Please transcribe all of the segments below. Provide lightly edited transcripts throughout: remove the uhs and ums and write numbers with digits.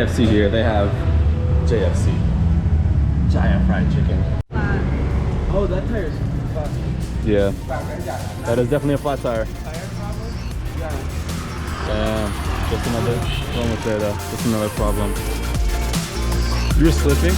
KFC here. They have JFC, giant fried chicken. Oh, that tire's flat. Yeah, that is definitely a flat tire. Yeah, just another, almost there though. Just another problem. You're slipping?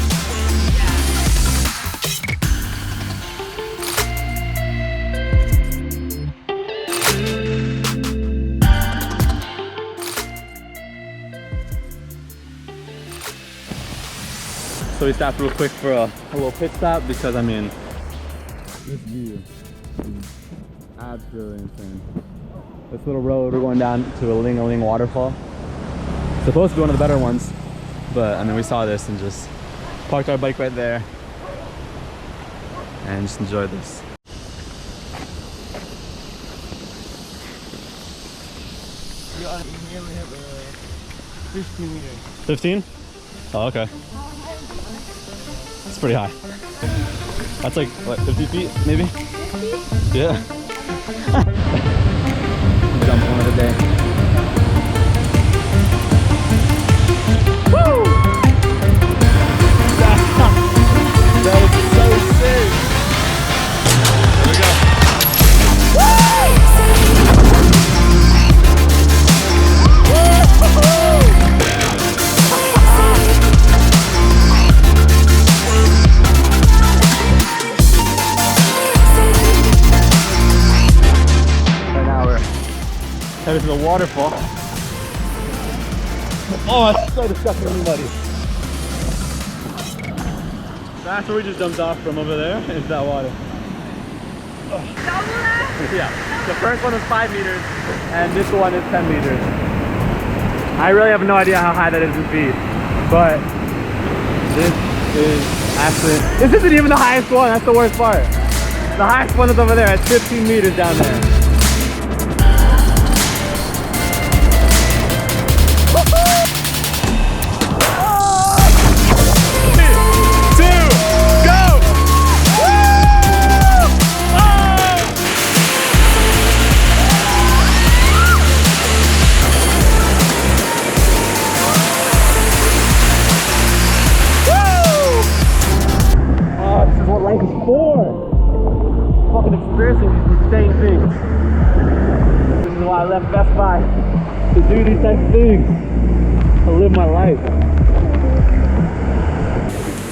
So we stopped real quick for a little pit stop because I mean, this view is absolutely insane. This little road, we're going down to Aling Aling Waterfall. It's supposed to be one of the better ones, but I mean, we saw this and just parked our bike right there and just enjoyed this. You only have 15 meters. 15? Oh, okay. It's pretty high. That's like, what, 50 feet, maybe? Yeah. Jump one of the day. Woo! That was so sick. Here we go. Headed to the waterfall. Oh, it's so disgustingly muddy. That's where we just jumped off from over there. Is that water? Oh. Yeah. The first one was 5 meters, and this one is 10 meters. I really have no idea how high that is in feet, but this is actually. This isn't even the highest one. That's the worst part. The highest one is over there. It's 15 meters down there. Fucking experiencing these insane things. This is why I left Best Buy, to do these types of things, to live my life.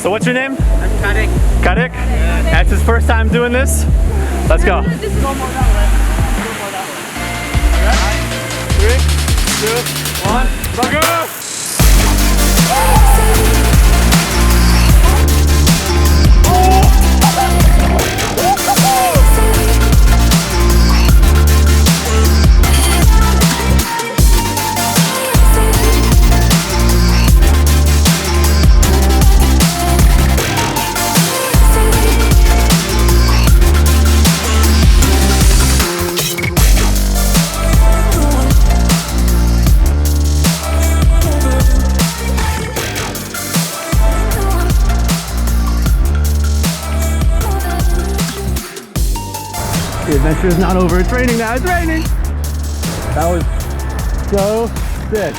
So what's your name? I'm Kadik. Kadik? Yeah. That's his first time doing this? Let's go. This is one more that way. Alright? 3, 2, 1, go! The adventure is not over. It's raining now. It's raining. That was so sick.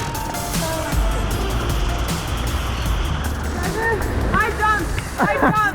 I jumped.